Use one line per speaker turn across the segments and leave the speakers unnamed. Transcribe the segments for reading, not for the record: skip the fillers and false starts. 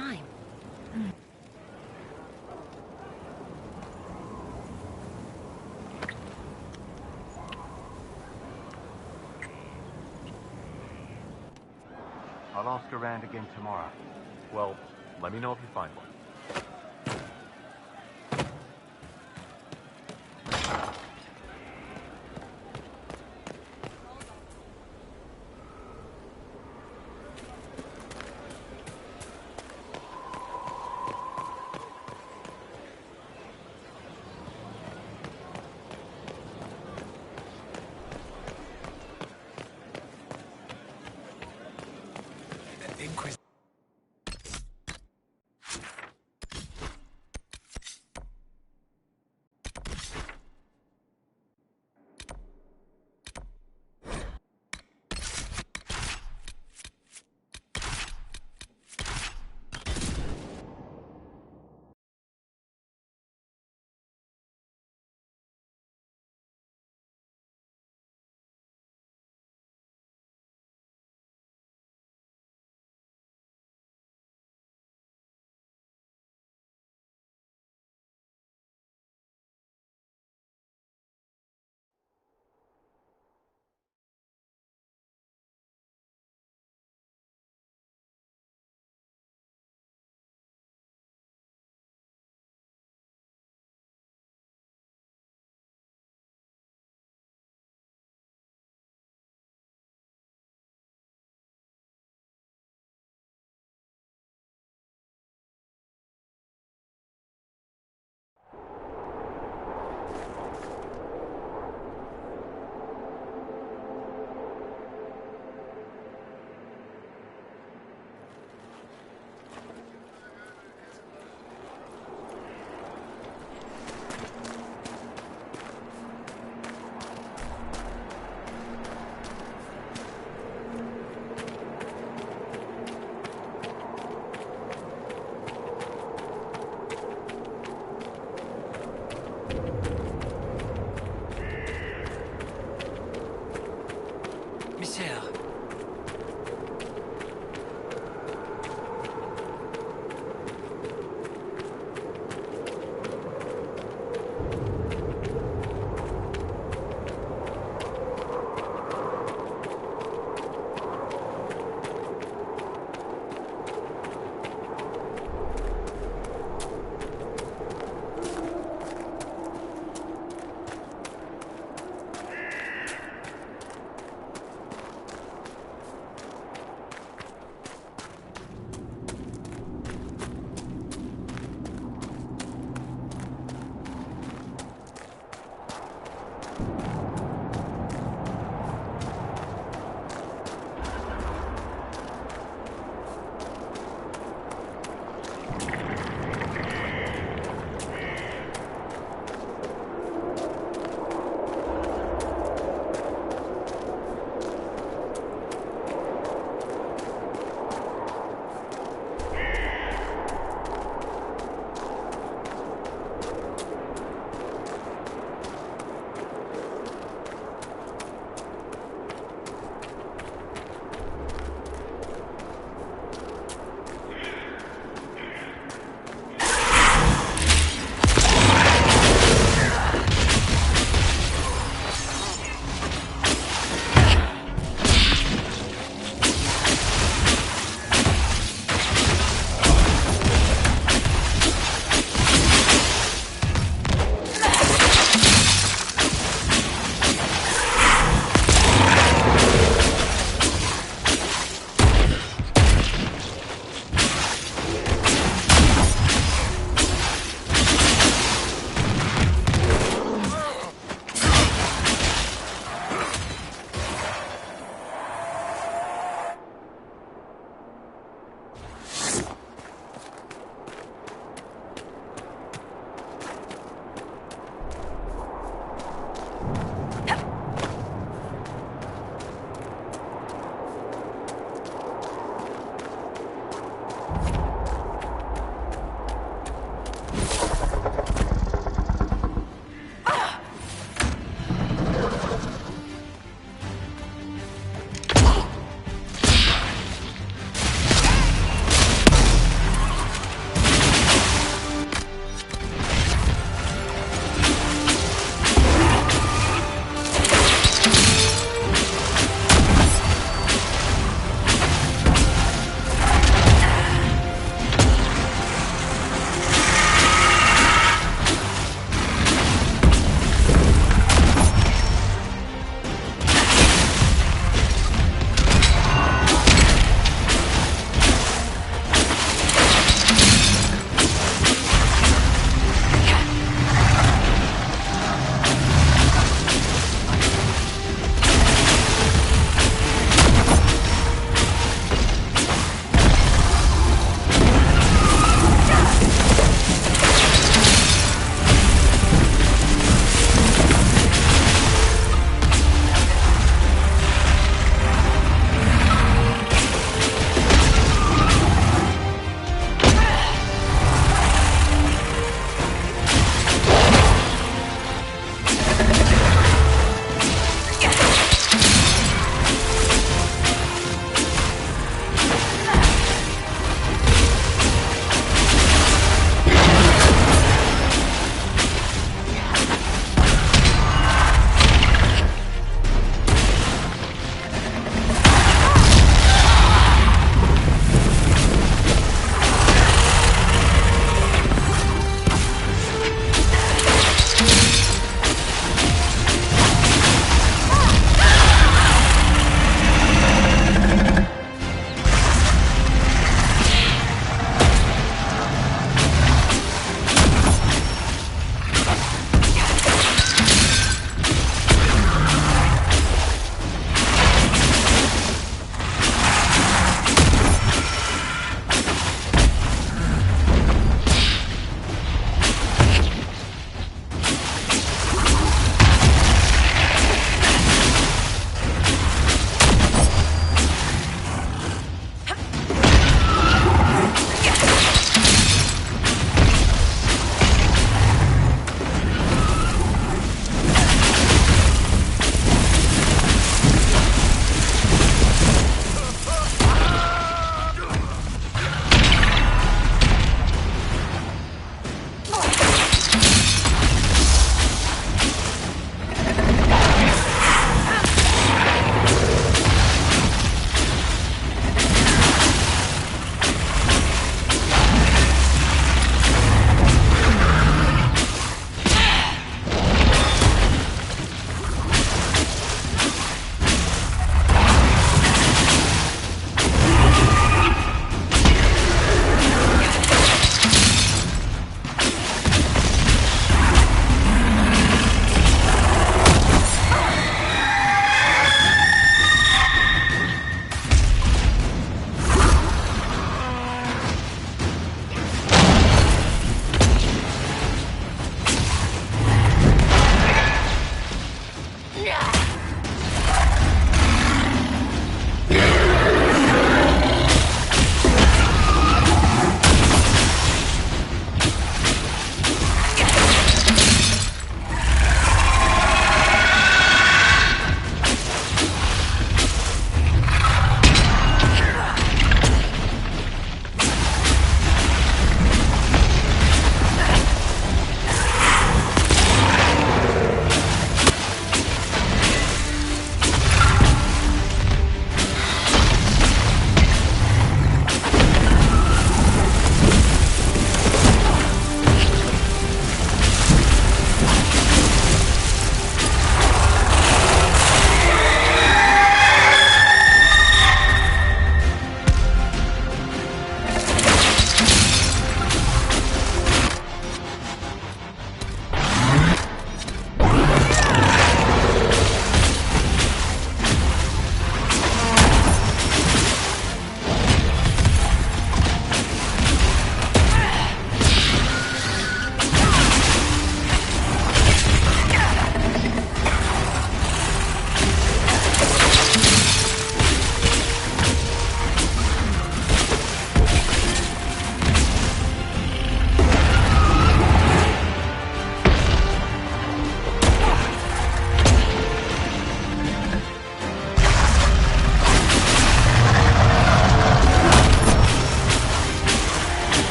time.
I'll ask around again tomorrow.
Well, let me know if you find one.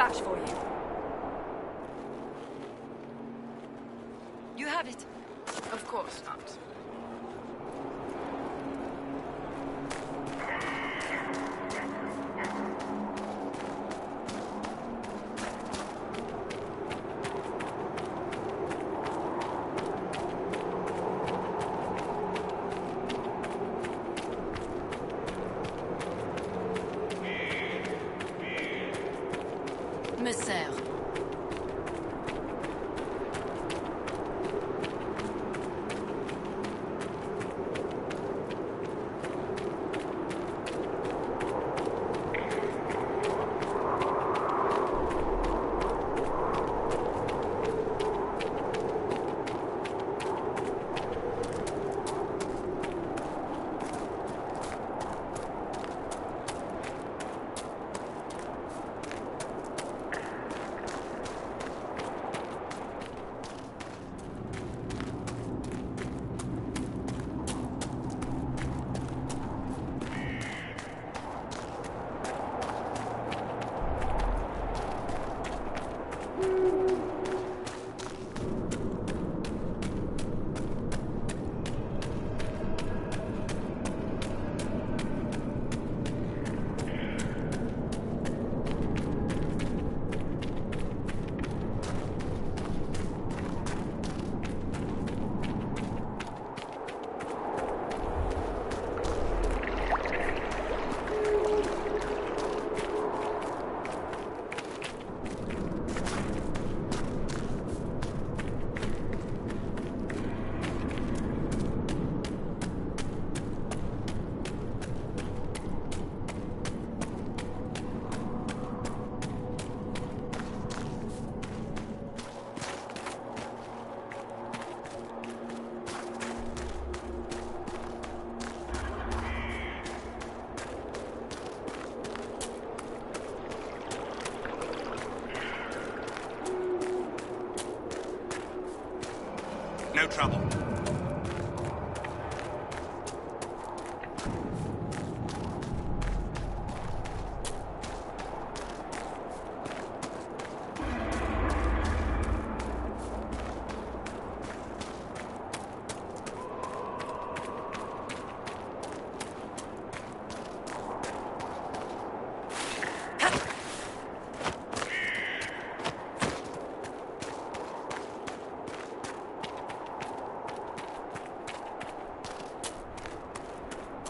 vouch for you. You have it.
Of course not.
Me sers.
No trouble.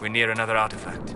We're near another artifact.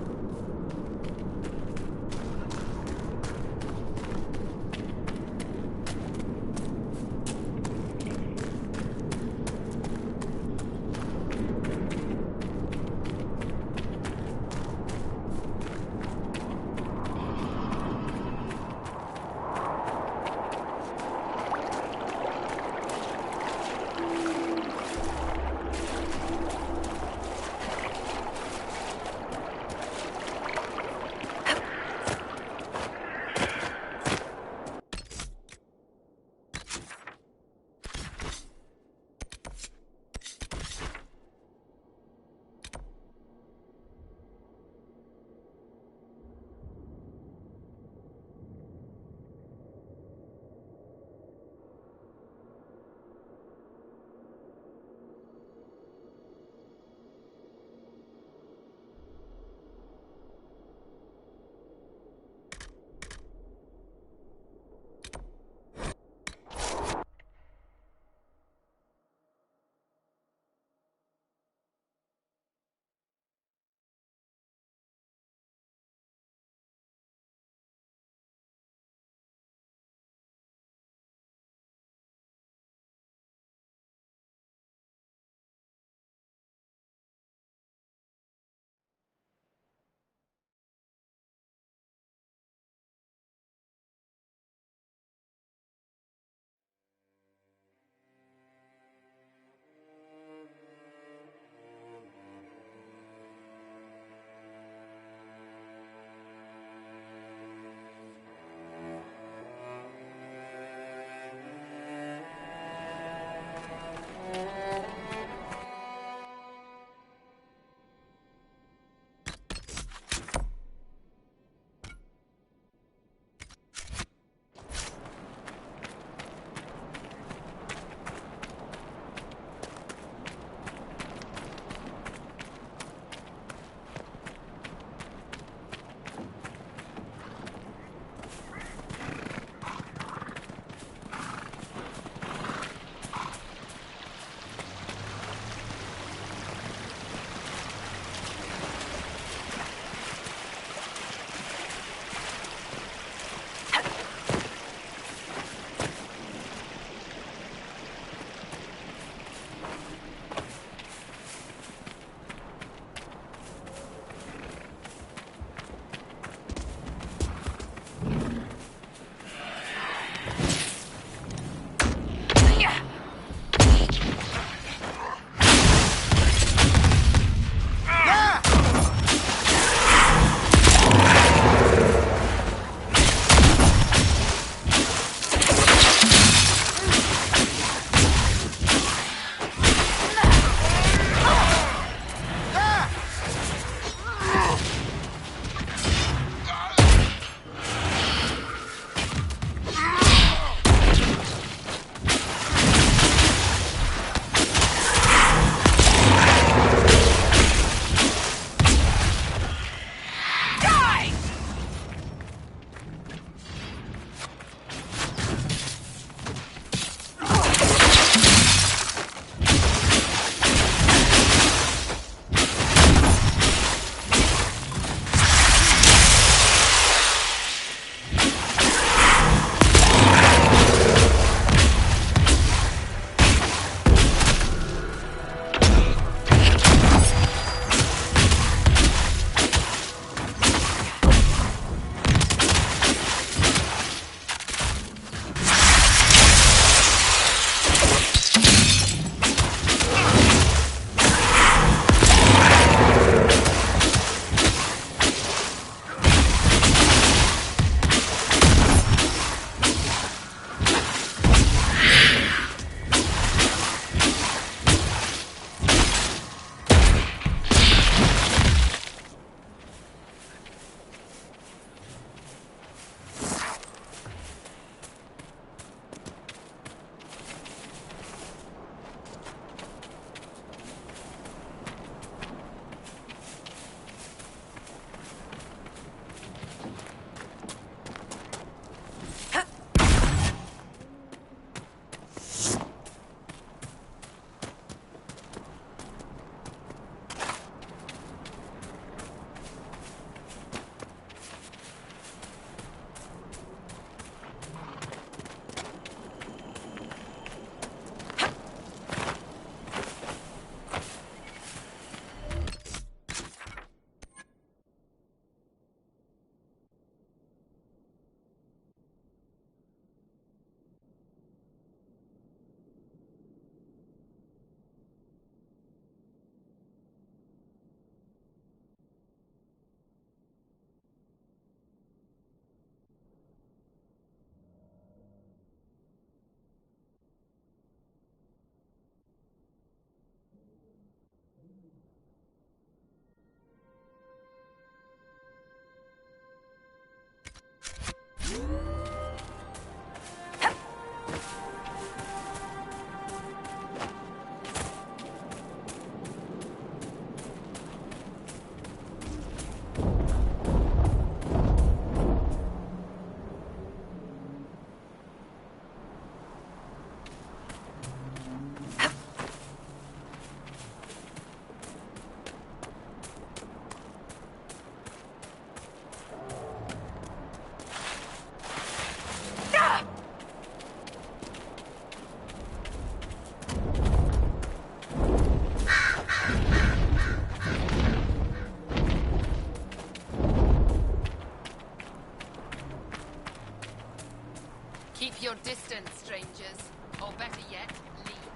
your distance, strangers. Or better yet, leave.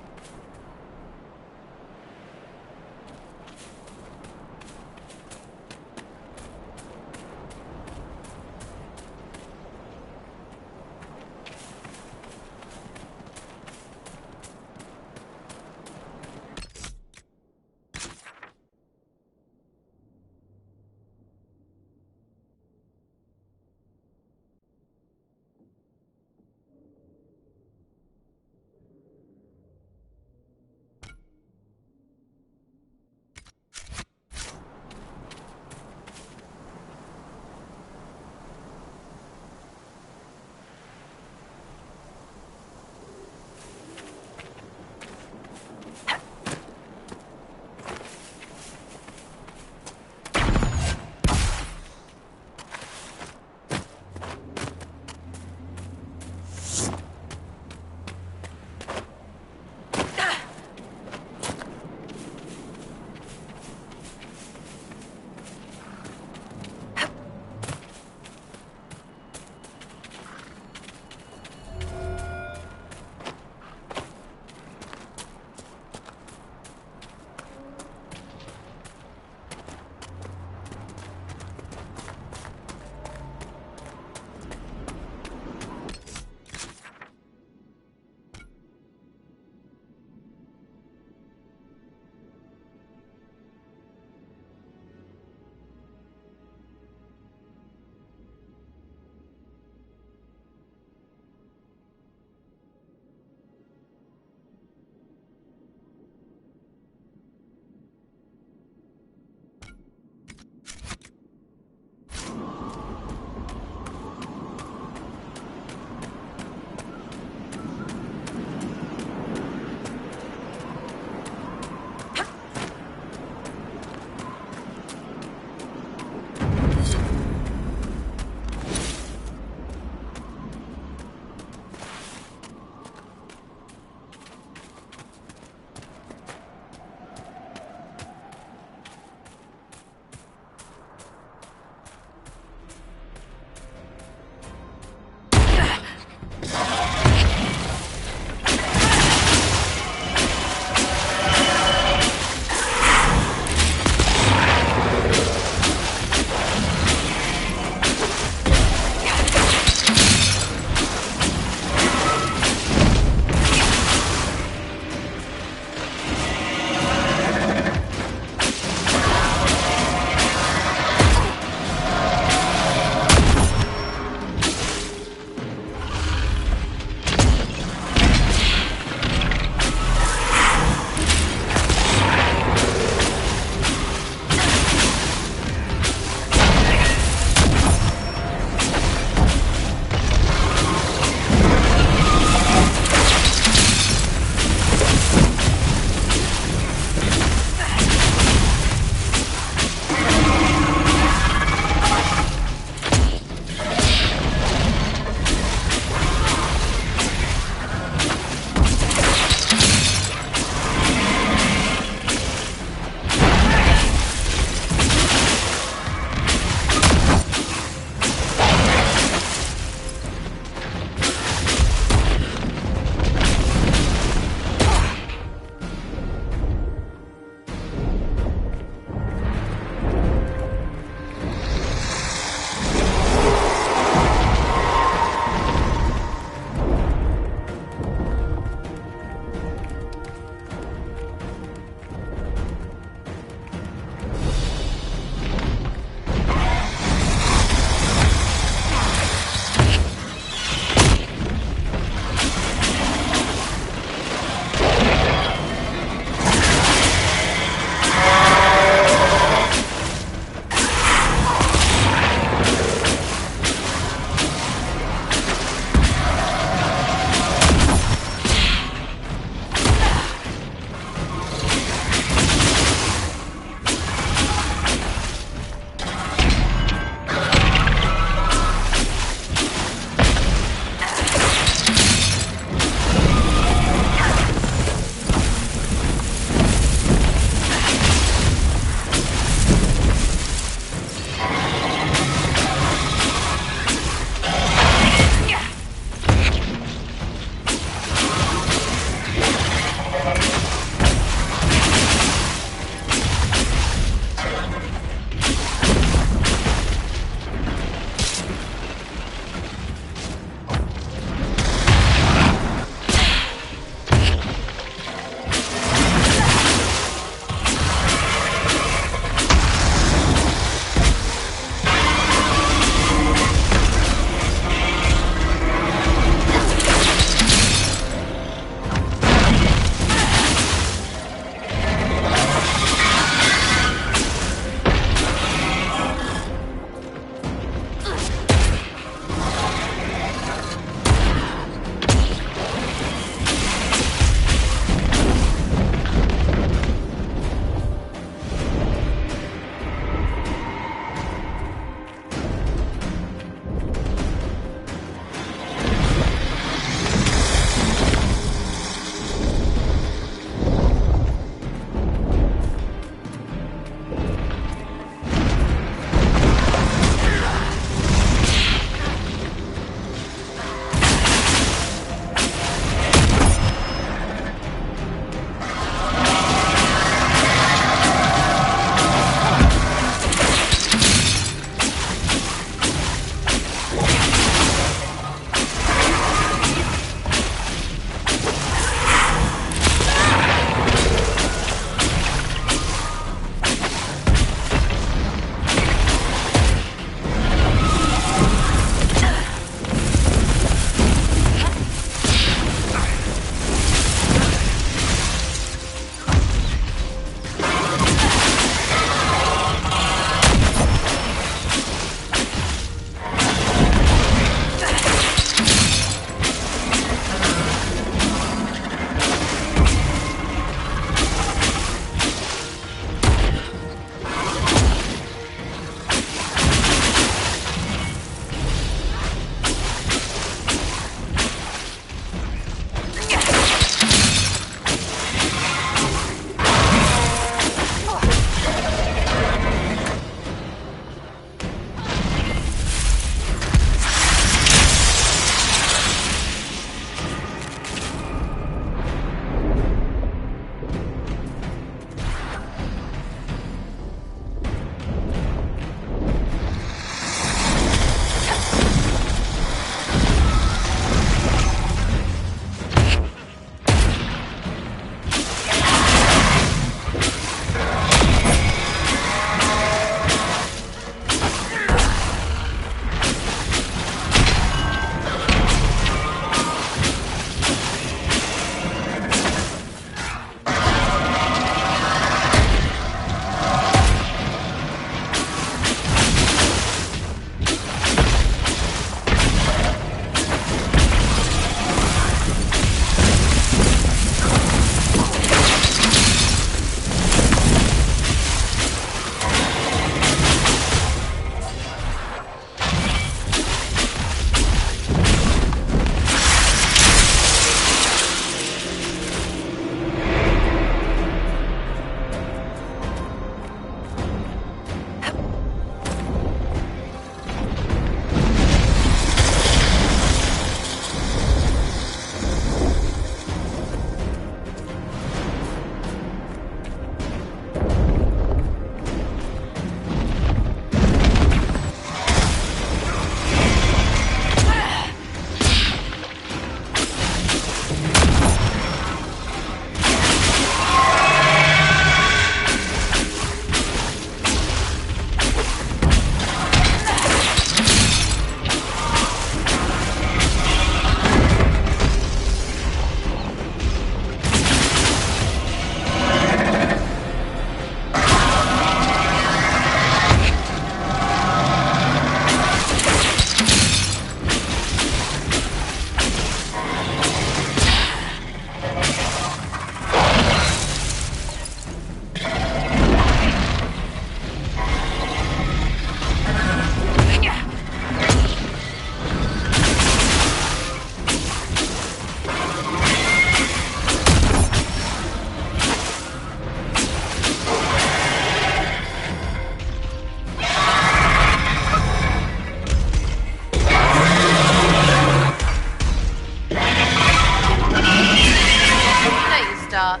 start.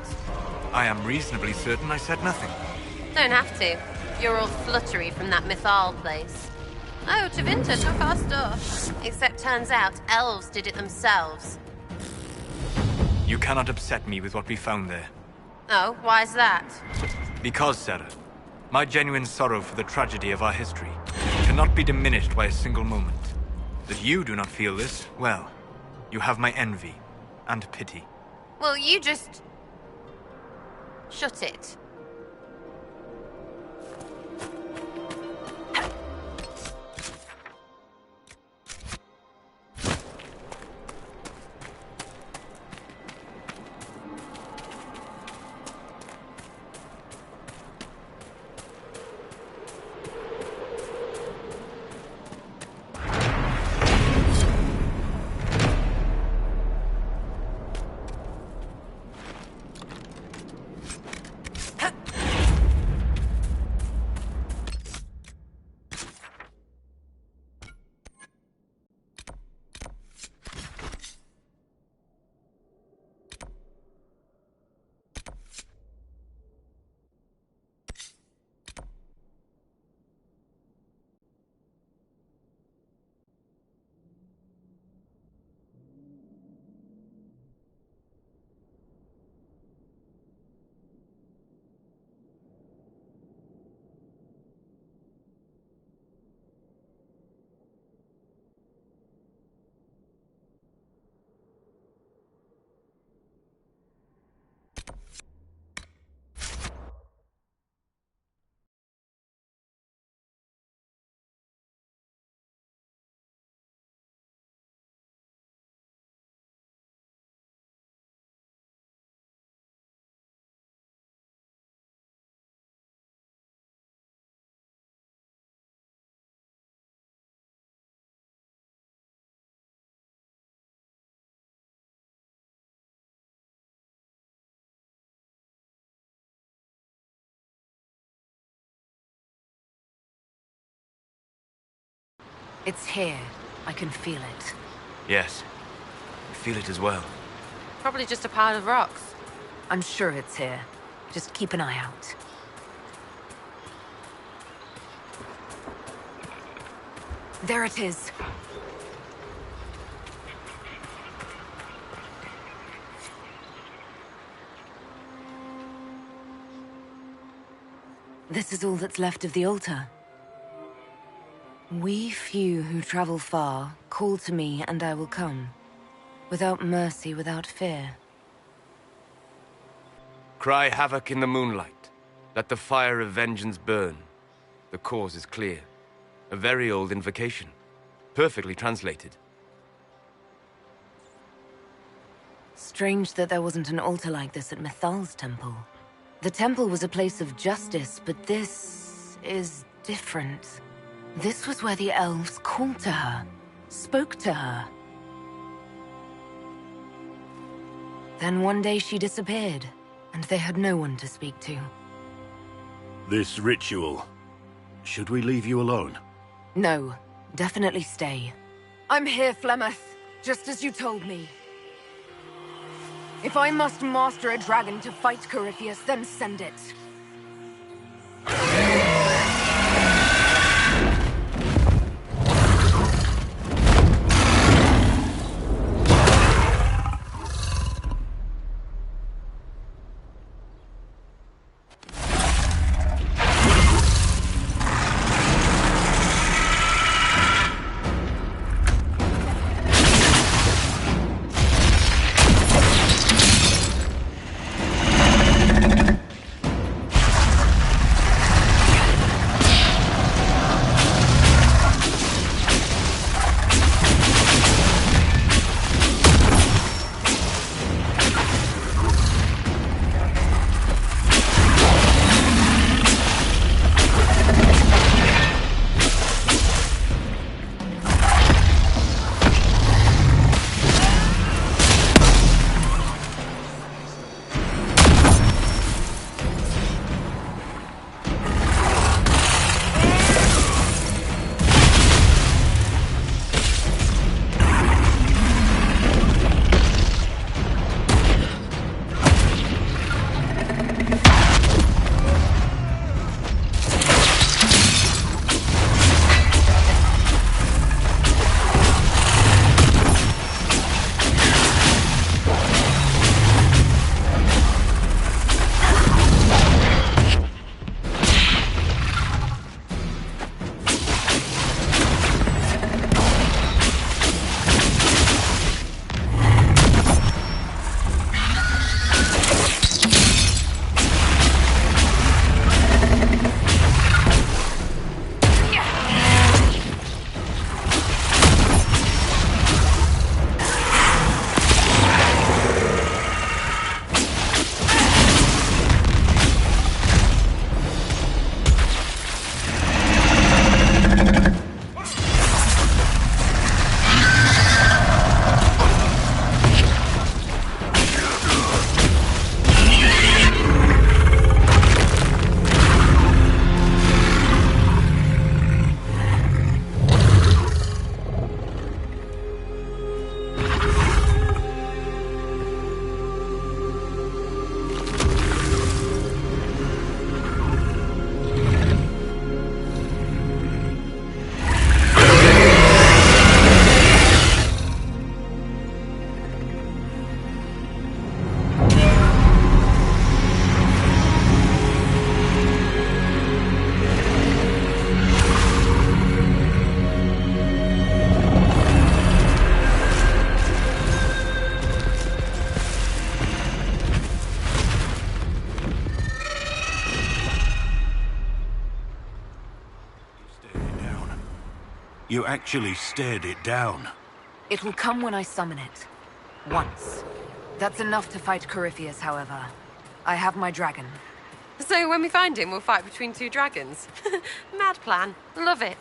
I am reasonably certain I said nothing.
Don't have to. You're all fluttery from that Mythal place. Oh, Tavinta took our stuff. Except turns out elves did it themselves.
You cannot upset me with what we found there.
Oh, why's that?
Because, Sarah, my genuine sorrow for the tragedy of our history cannot be diminished by a single moment. That you do not feel this, well, you have my envy and pity.
Well, you just... shut it.
It's here. I can feel it.
Yes, I feel it as well.
Probably just a pile of rocks.
I'm sure it's here. Just keep an eye out. There it is. This is all that's left of the altar. We few who travel far, call to me and I will come. Without mercy, without fear.
Cry havoc in the moonlight. Let the fire of vengeance burn. The cause is clear. A very old invocation. Perfectly translated.
Strange that there wasn't an altar like this at Mythal's temple. The temple was a place of justice, but this is different. This was where the elves called to her, spoke to her. Then one day she disappeared, and they had no one to speak to.
This ritual... should we leave you alone?
No, definitely stay. I'm here, Flemeth, just as you told me. If I must master a dragon to fight Corypheus, then send it.
You actually stared it down.
It'll come when I summon it. Once. That's enough to fight Corypheus, however. I have my dragon.
So when we find him, we'll fight between two dragons. Mad plan. Love it.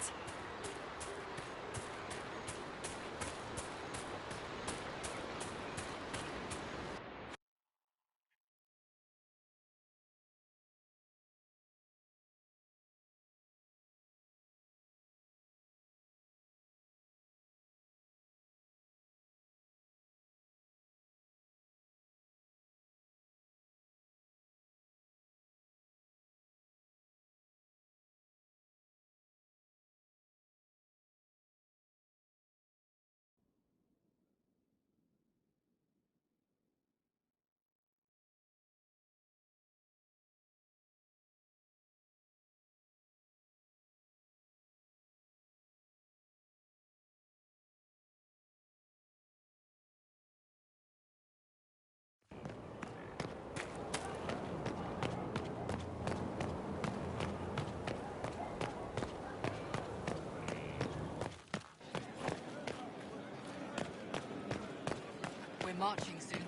We're marching soon.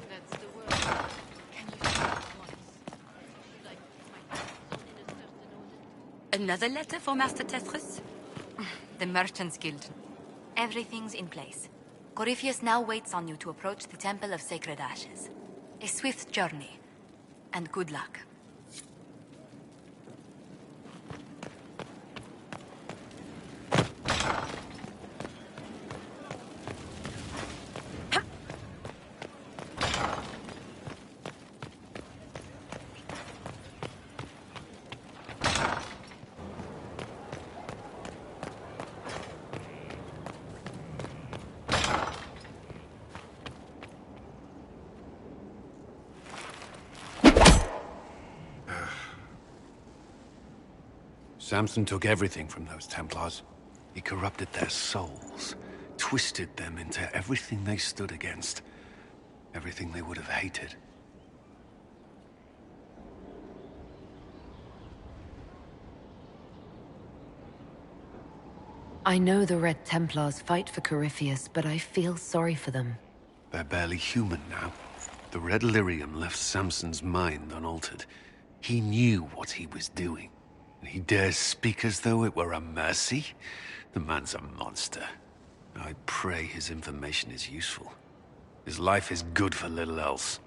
That's the word. Can you feel it once?
Another letter for Master Tetris?
The Merchants Guild. Everything's in place. Corypheus now waits on you to approach the Temple of Sacred Ashes. A swift journey, and good luck.
Samson took everything from those Templars. He corrupted their souls, twisted them into everything they stood against, everything they would have hated.
I know the Red Templars fight for Corypheus, but I feel sorry for them.
They're barely human now. The Red Lyrium left Samson's mind unaltered. He knew what he was doing. And he dares speak as though it were a mercy? The man's a monster. I pray his information is useful. His life is good for little else.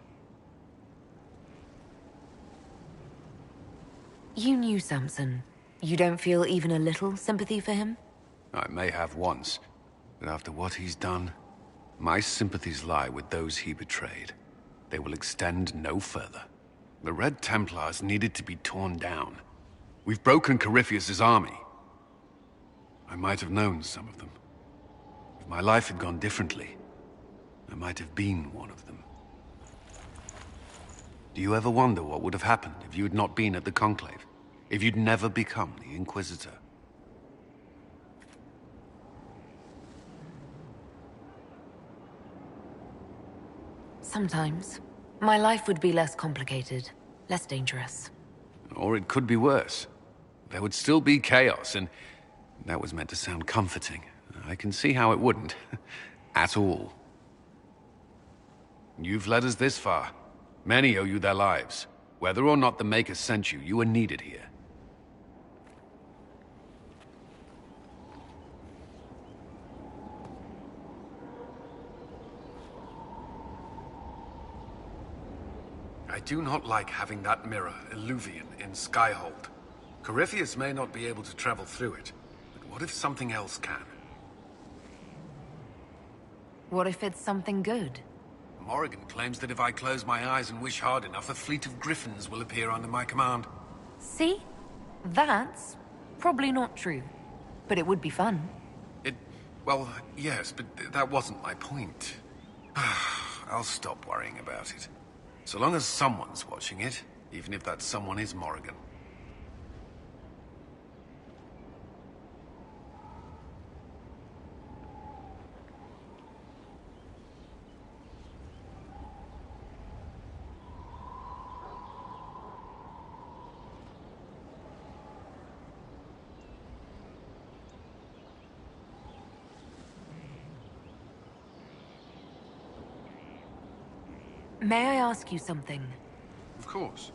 You knew Samson. You don't feel even a little sympathy for him?
I may have once, but after what he's done, my sympathies lie with those he betrayed. They will extend no further. The Red Templars needed to be torn down. We've broken Corypheus's army. I might have known some of them. If my life had gone differently, I might have been one of them. Do you ever wonder what would have happened if you had not been at the Conclave? If you'd never become the Inquisitor?
Sometimes. My life would be less complicated, less dangerous.
Or it could be worse. There would still be chaos, and that was meant to sound comforting. I can see how it wouldn't. At all. You've led us this far. Many owe you their lives. Whether or not the Maker sent you, you are needed here. I do not like having that mirror, Illuvian, in Skyhold. Corypheus may not be able to travel through it, but what if something else can?
What if it's something good?
Morrigan claims that if I close my eyes and wish hard enough, a fleet of griffins will appear under my command.
See? That's probably not true. But it would be fun.
Well, yes, but that wasn't my point. I'll stop worrying about it. So long as someone's watching it, even if that someone is Morrigan.
May I ask you something?
Of course.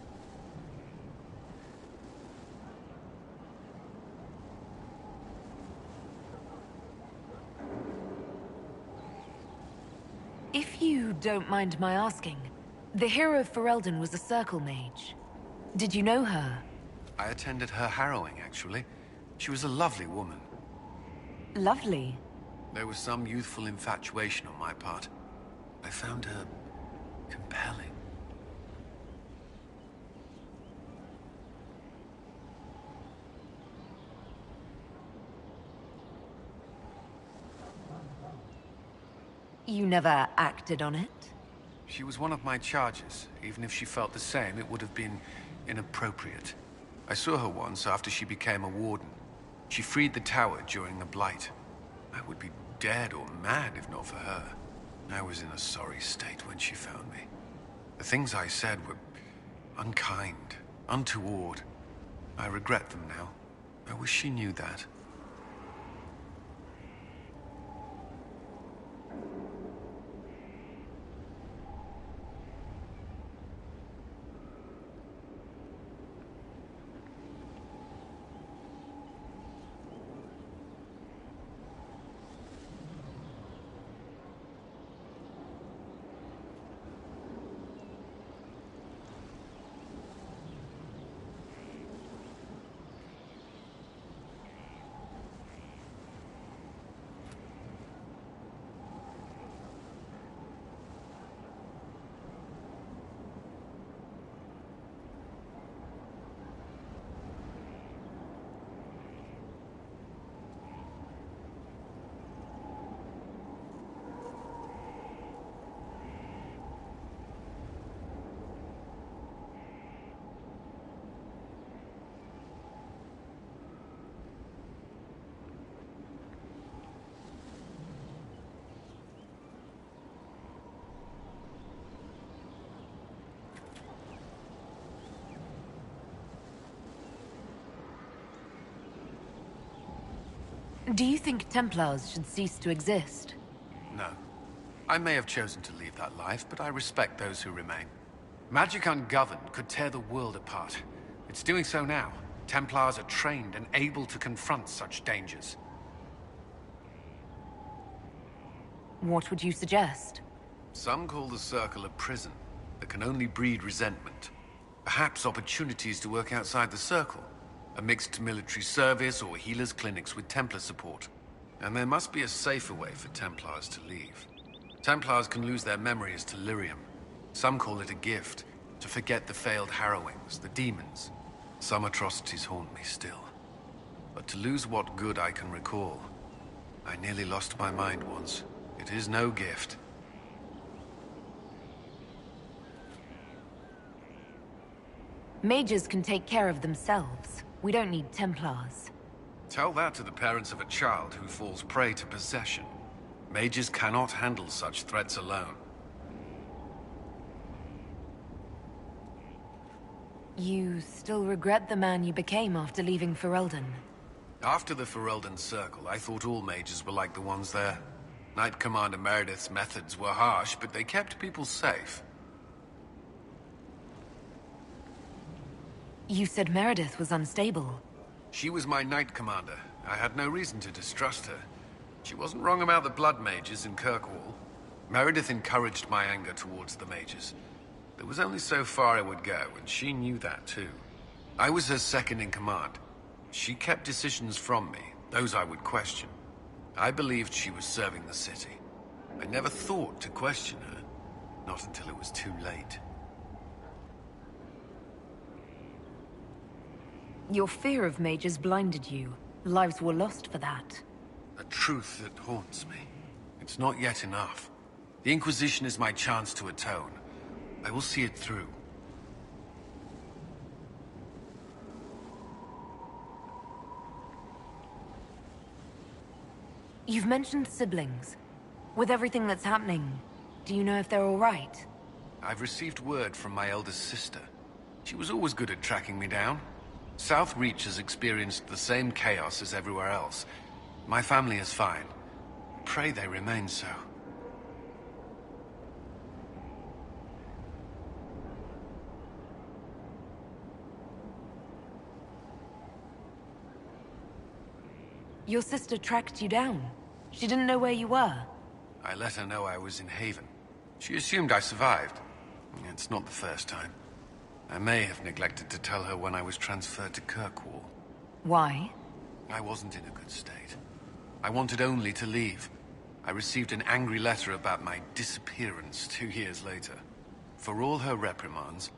If you don't mind my asking, the hero of Ferelden was a circle mage. Did you know her?
I attended her harrowing, actually. She was a lovely woman.
Lovely.
There was some youthful infatuation on my part. I found her compelling.
You never acted on it?
She was one of my charges. Even if she felt the same, it would have been inappropriate. I saw her once after she became a warden. She freed the tower during the Blight. I would be dead or mad if not for her. I was in a sorry state when she found me. The things I said were unkind, untoward. I regret them now. I wish she knew that.
Do you think Templars should cease to exist?
No. I may have chosen to leave that life, but I respect those who remain. Magic ungoverned could tear the world apart. It's doing so now. Templars are trained and able to confront such dangers.
What would you suggest?
Some call the Circle a prison that can only breed resentment. Perhaps opportunities to work outside the Circle. A mixed military service or healers' clinics with Templar support. And there must be a safer way for Templars to leave. Templars can lose their memory as Delirium. Some call it a gift, to forget the failed harrowings, the demons. Some atrocities haunt me still. But to lose what good I can recall, I nearly lost my mind once. It is no gift.
Mages can take care of themselves. We don't need Templars.
Tell that to the parents of a child who falls prey to possession. Mages cannot handle such threats alone.
You still regret the man you became after leaving Ferelden?
After the Ferelden Circle, I thought all mages were like the ones there. Knight Commander Meredith's methods were harsh, but they kept people safe.
You said Meredith was unstable.
She was my Knight Commander. I had no reason to distrust her. She wasn't wrong about the Blood Mages in Kirkwall. Meredith encouraged my anger towards the mages. There was only so far I would go, and she knew that too. I was her second in command. She kept decisions from me, those I would question. I believed she was serving the city. I never thought to question her, not until it was too late.
Your fear of mages blinded you. Lives were lost for that.
A truth that haunts me. It's not yet enough. The Inquisition is my chance to atone. I will see it through.
You've mentioned siblings. With everything that's happening, do you know if they're all right?
I've received word from my eldest sister. She was always good at tracking me down. South Reach has experienced the same chaos as everywhere else. My family is fine. Pray they remain so.
Your sister tracked you down. She didn't know where you were.
I let her know I was in Haven. She assumed I survived. It's not the first time. I may have neglected to tell her when I was transferred to Kirkwall.
Why?
I wasn't in a good state. I wanted only to leave. I received an angry letter about my disappearance 2 years later. For all her reprimands,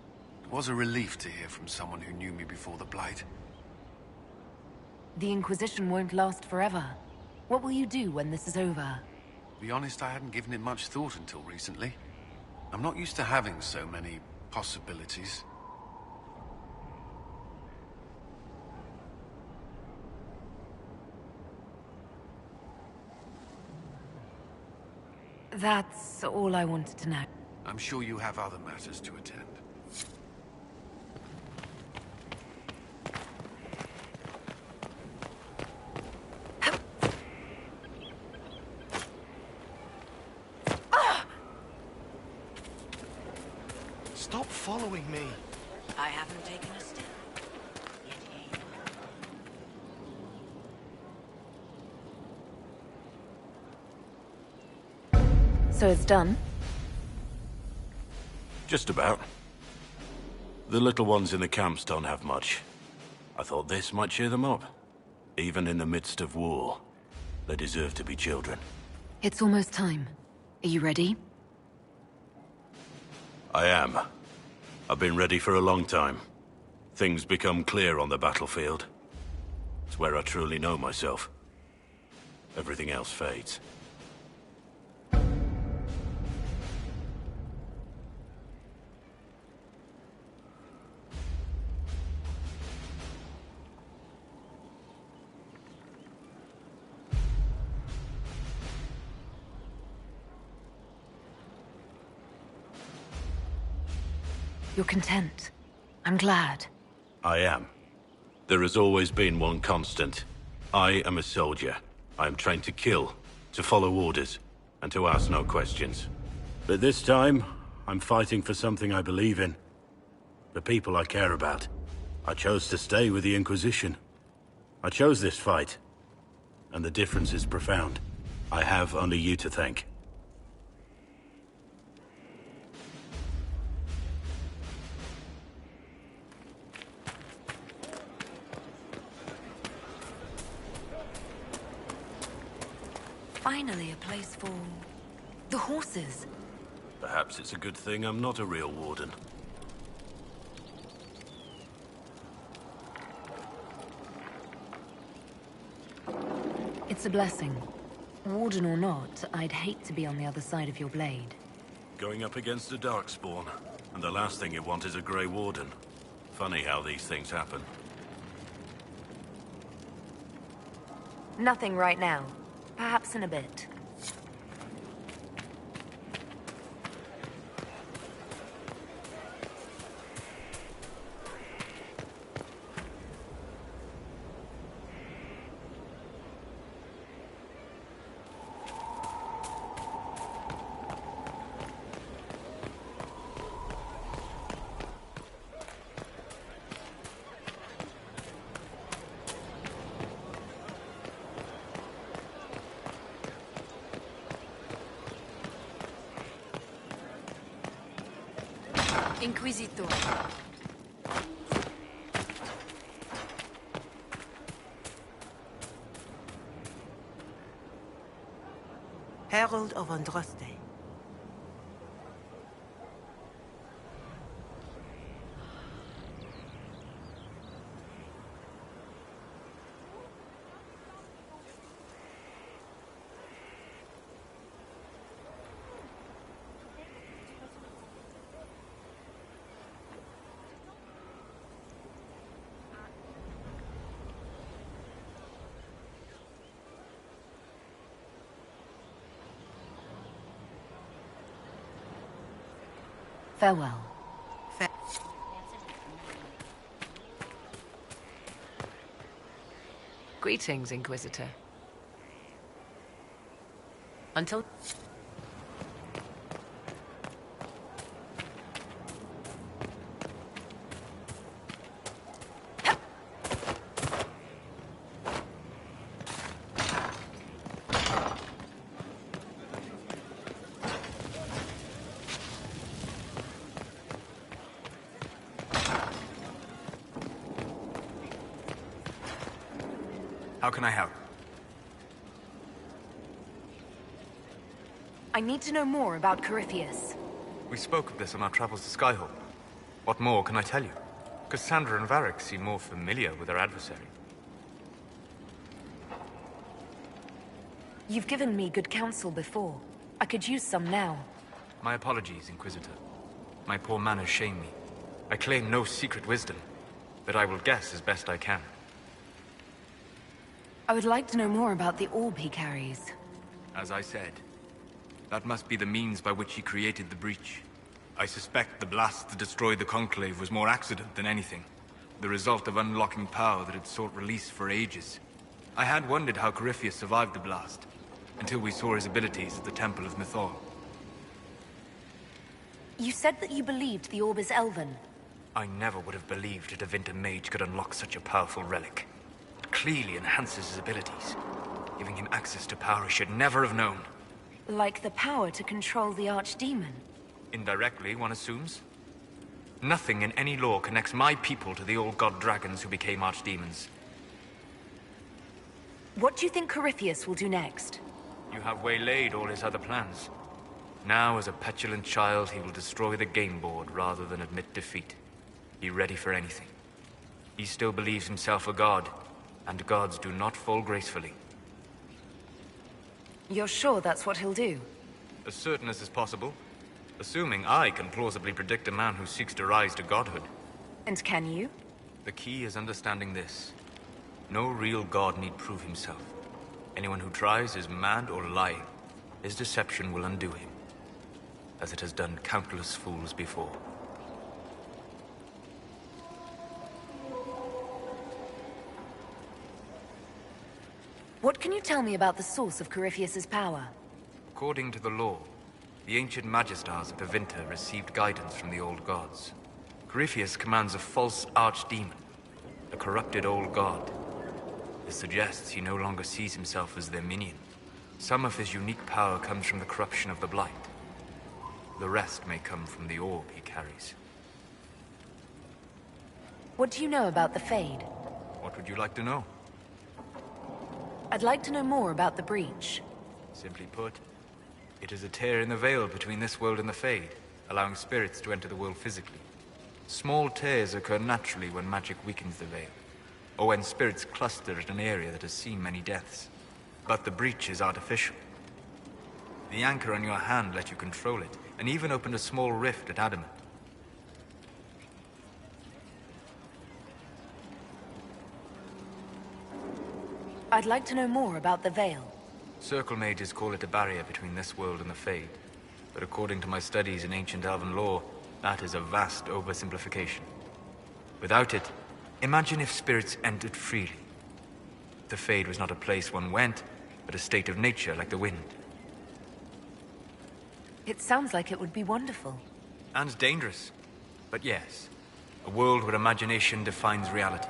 it was a relief to hear from someone who knew me before the Blight.
The Inquisition won't last forever. What will you do when this is over?
To be honest, I hadn't given it much thought until recently. I'm not used to having so many possibilities.
That's all I wanted to know.
I'm sure you have other matters to attend.
Stop following me.
I haven't taken a step. Yet here you are.
So it's done?
Just about. The little ones in the camps don't have much. I thought this might cheer them up. Even in the midst of war, they deserve to be children.
It's almost time. Are you ready?
I am. I've been ready for a long time. Things become clear on the battlefield. It's where I truly know myself. Everything else fades.
You're content. I'm glad.
I am. There has always been one constant. I am a soldier. I am trained to kill, to follow orders, and to ask no questions. But this time, I'm fighting for something I believe in. The people I care about. I chose to stay with the Inquisition. I chose this fight. And the difference is profound. I have only you to thank.
Finally, a place for the horses.
Perhaps it's a good thing I'm not a real warden.
It's a blessing. Warden or not, I'd hate to be on the other side of your blade.
Going up against a Darkspawn, and the last thing you want is a Grey Warden. Funny how these things happen.
Nothing right now. Perhaps in a bit.
Inquisitor.
Herald of Andraste.
Farewell.
Greetings, Inquisitor. Until...
How can I help?
I need to know more about Corypheus.
We spoke of this on our travels to Skyhope. What more can I tell you? Cassandra and Varric seem more familiar with their adversary.
You've given me good counsel before. I could use some now.
My apologies, Inquisitor. My poor manners shame me. I claim no secret wisdom, but I will guess as best I can.
I would like to know more about the orb he carries.
As I said, that must be the means by which he created the breach. I suspect the blast that destroyed the Conclave was more accident than anything. The result of unlocking power that had sought release for ages. I had wondered how Corypheus survived the blast, until we saw his abilities at the Temple of Mythal.
You said that you believed the orb is elven.
I never would have believed a Tevinter mage could unlock such a powerful relic. It clearly enhances his abilities, giving him access to power he should never have known.
Like the power to control the Archdemon.
Indirectly, one assumes. Nothing in any lore connects my people to the old god dragons who became archdemons.
What do you think Corypheus will do next?
You have waylaid all his other plans. Now, as a petulant child, he will destroy the game board rather than admit defeat. Be ready for anything. He still believes himself a god, and gods do not fall gracefully.
You're sure that's what he'll do?
As certain as is possible. Assuming I can plausibly predict a man who seeks to rise to godhood.
And can you?
The key is understanding this. No real god need prove himself. Anyone who tries is mad or lying. His deception will undo him, as it has done countless fools before.
What can you tell me about the source of Corypheus's power?
According to the law, the ancient Magistars of Tevinter received guidance from the old gods. Corypheus commands a false archdemon, a corrupted old god. This suggests he no longer sees himself as their minion. Some of his unique power comes from the corruption of the Blight. The rest may come from the orb he carries.
What do you know about the Fade?
What would you like to know?
I'd like to know more about the breach.
Simply put, it is a tear in the veil between this world and the Fade, allowing spirits to enter the world physically. Small tears occur naturally when magic weakens the veil, or when spirits cluster at an area that has seen many deaths. But the breach is artificial. The anchor on your hand let you control it, and even opened a small rift at adamant.
I'd like to know more about the veil.
Circle mages call it a barrier between this world and the Fade. But according to my studies in ancient elven lore, that is a vast oversimplification. Without it, imagine if spirits entered freely. The Fade was not a place one went, but a state of nature like the wind.
It sounds like it would be wonderful.
And dangerous. But yes, a world where imagination defines reality.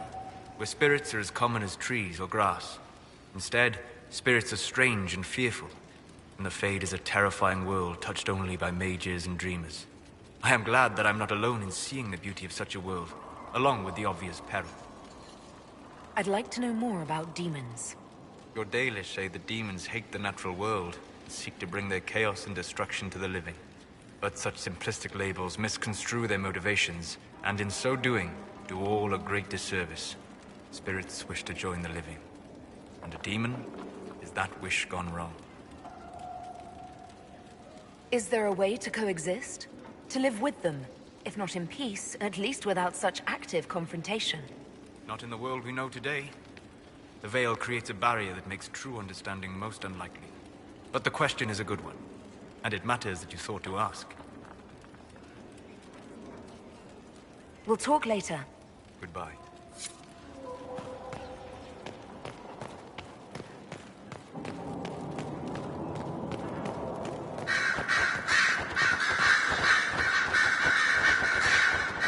Where spirits are as common as trees or grass. Instead, spirits are strange and fearful. And the Fade is a terrifying world touched only by mages and dreamers. I am glad that I'm not alone in seeing the beauty of such a world, along with the obvious peril.
I'd like to know more about demons.
Your Dalish say that demons hate the natural world and seek to bring their chaos and destruction to the living. But such simplistic labels misconstrue their motivations, and in so doing, do all a great disservice. Spirits wish to join the living, and a demon is that wish gone wrong.
Is there a way to coexist? To live with them? If not in peace, at least without such active confrontation.
Not in the world we know today. The veil creates a barrier that makes true understanding most unlikely. But the question is a good one, and it matters that you thought to ask.
We'll talk later.
Goodbye.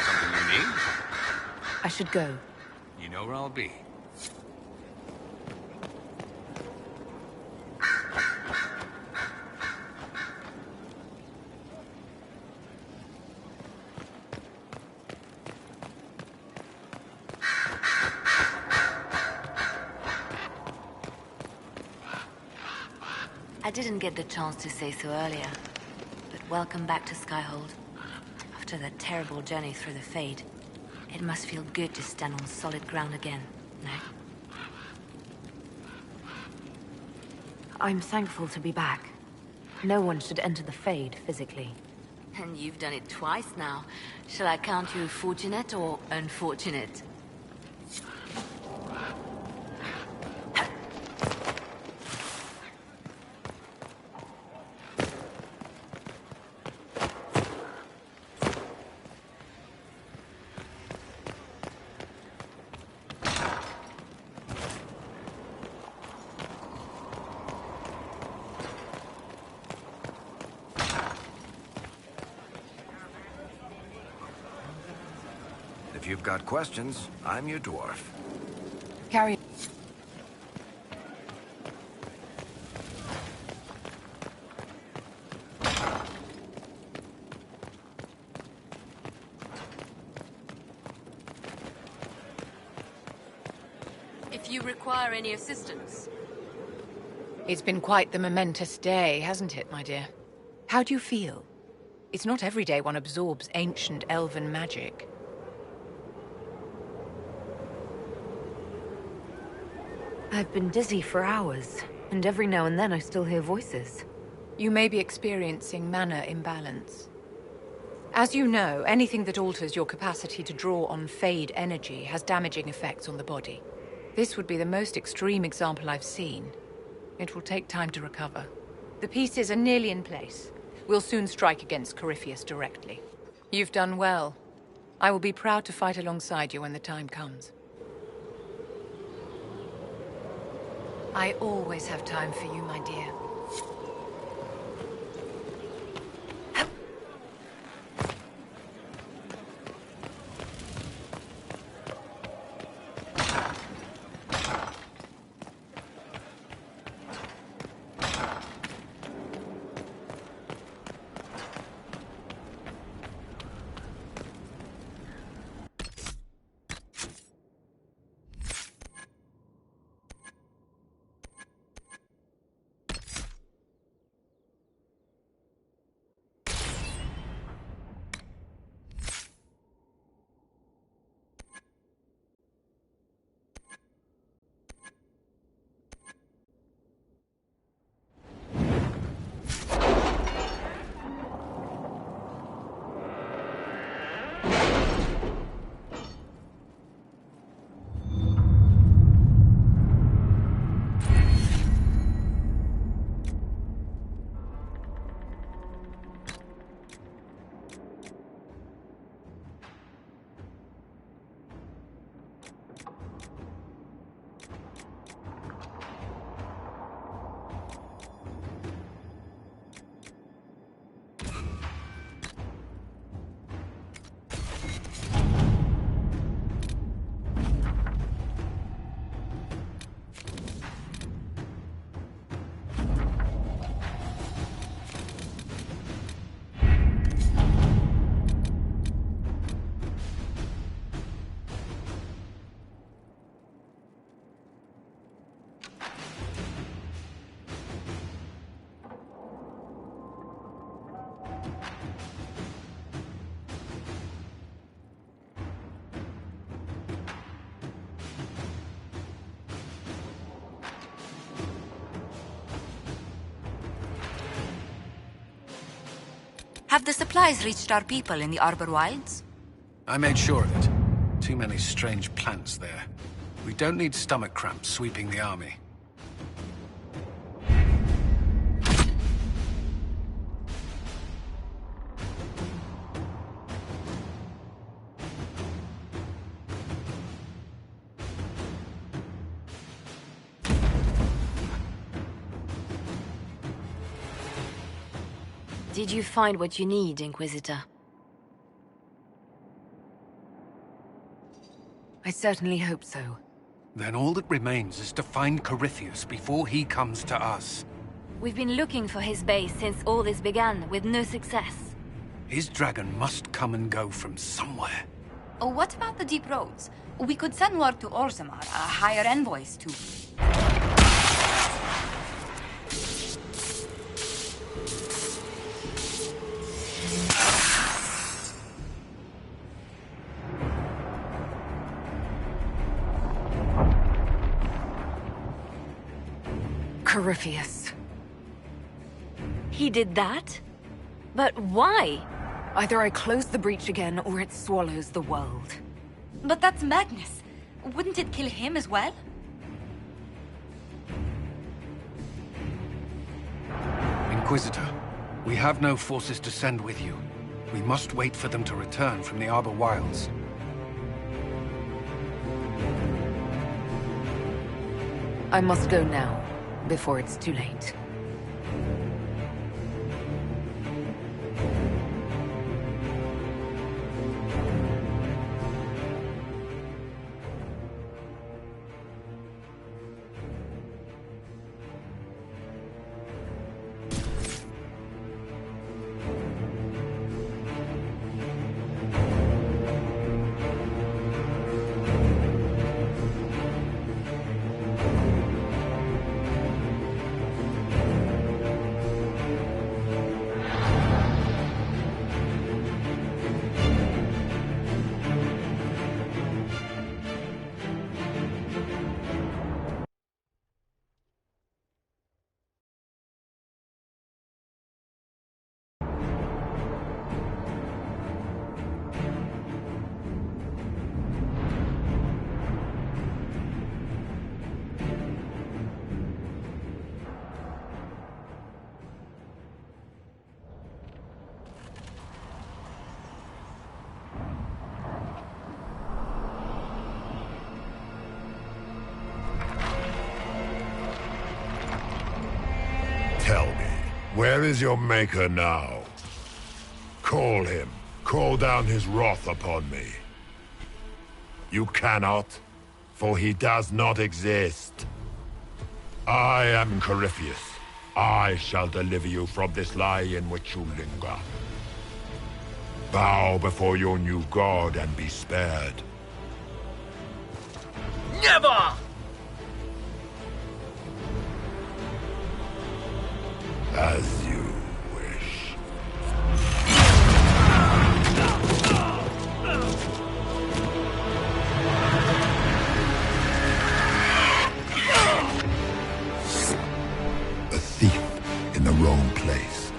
Something you need?
I should go.
You know where I'll be.
I didn't get the chance to say so earlier, but welcome back to Skyhold. After that terrible journey through the Fade, it must feel good to stand on solid ground again, no? I'm thankful to be back. No one should enter the Fade physically. And you've done it twice now. Shall I count you fortunate or unfortunate?
If you've got questions, I'm your dwarf.
Carry.
If you require any assistance.
It's been quite the momentous day, hasn't it, my dear? How do you feel? It's not every day one absorbs ancient elven magic.
I've been dizzy for hours, and every now and then I still hear voices.
You may be experiencing mana imbalance. As you know, anything that alters your capacity to draw on Fade energy has damaging effects on the body. This would be the most extreme example I've seen. It will take time to recover. The pieces are nearly in place. We'll soon strike against Corypheus directly. You've done well. I will be proud to fight alongside you when the time comes. I always have time for you, my dear.
Have the supplies reached our people in the Arbor Wilds?
I made sure of it. Too many strange plants there. We don't need stomach cramps sweeping the army.
Did you find what you need, Inquisitor? I certainly hope so.
Then all that remains is to find Corypheus before he comes to us.
We've been looking for his base since all this began, with no success.
His dragon must come and go from somewhere.
Oh, what about the deep roads? We could send word to Orzammar, hire envoys to...
Corypheus.
He did that? But why?
Either I close the breach again, or it swallows the world.
But that's madness. Wouldn't it kill him as well?
Inquisitor, we have no forces to send with you. We must wait for them to return from the Arbor Wilds.
I must go now, before it's too late.
Tell me, where is your maker now? Call him. Call down his wrath upon me. You cannot, for he does not exist. I am Corypheus. I shall deliver you from this lie in which you linger. Bow before your new god and be spared.
Never!
As you wish. A thief in the wrong place.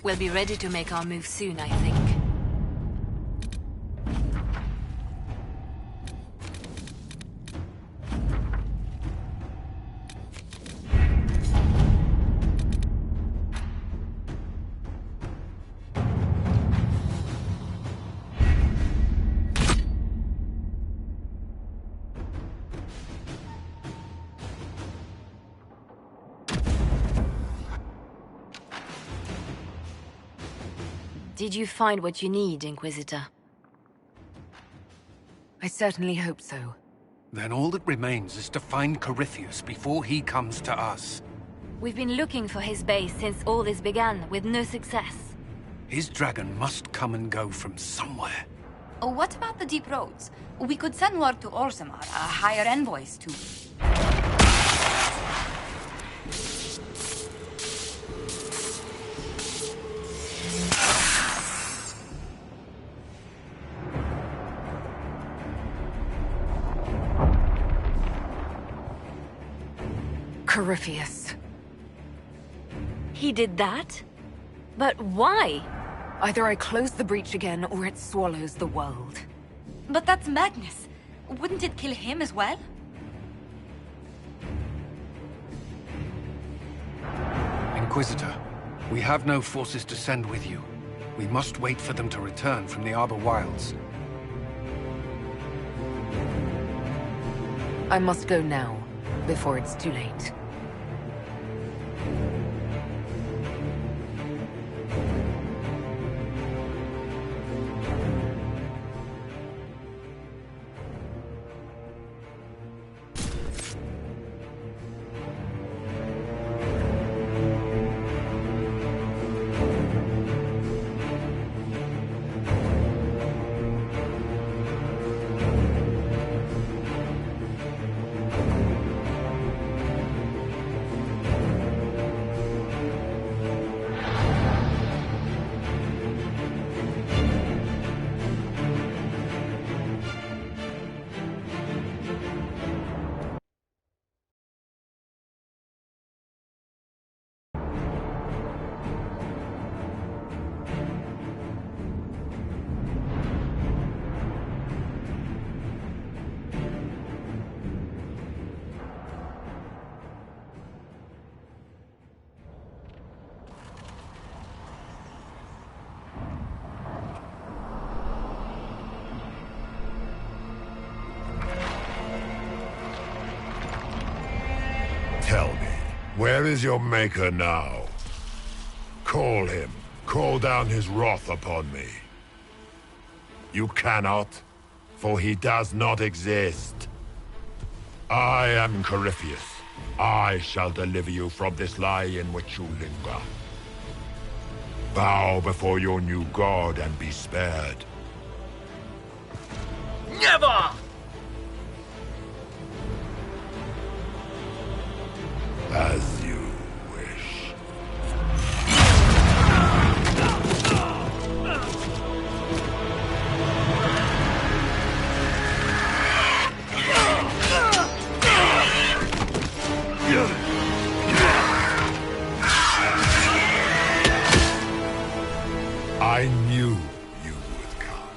We'll be ready to make our move soon, I think. Did you find what you need, Inquisitor?
I certainly hope so.
Then all that remains is to find Corypheus before he comes to us.
We've been looking for his base since all this began, with no success.
His dragon must come and go from somewhere.
Oh, what about the deep roads? We could send word to Orzammar, hire envoys to...
Corypheus.
He did that? But why?
Either I close the breach again, or it swallows the world.
But that's Magnus. Wouldn't it kill him as well?
Inquisitor, we have no forces to send with you. We must wait for them to return from the Arbor Wilds.
I must go now, before it's too late.
Tell me, where is your maker now? Call him. Call down his wrath upon me. You cannot, for he does not exist. I am Corypheus. I shall deliver you from this lie in which you linger. Bow before your new god and be spared.
Never!
As you wish. I knew you would come.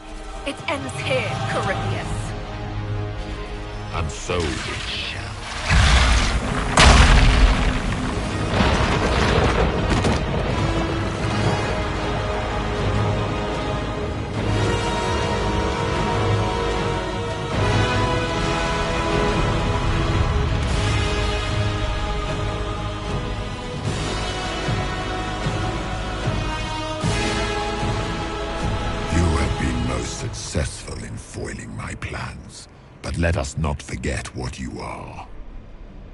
It ends here, Corypheus.
And so it shall. Successful in foiling my plans, but let us not forget what you are.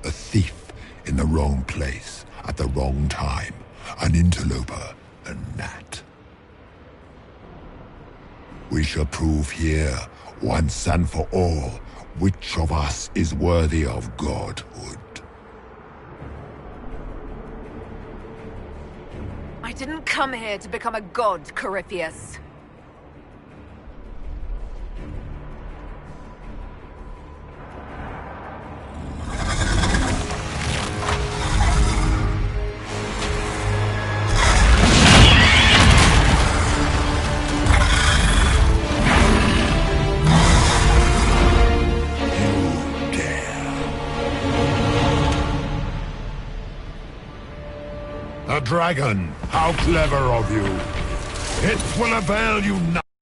A thief in the wrong place at the wrong time, an interloper, a gnat. We shall prove here, once and for all, which of us is worthy of godhood.
I didn't come here to become a god, Corypheus.
A dragon! How clever of you! It will avail you nothing!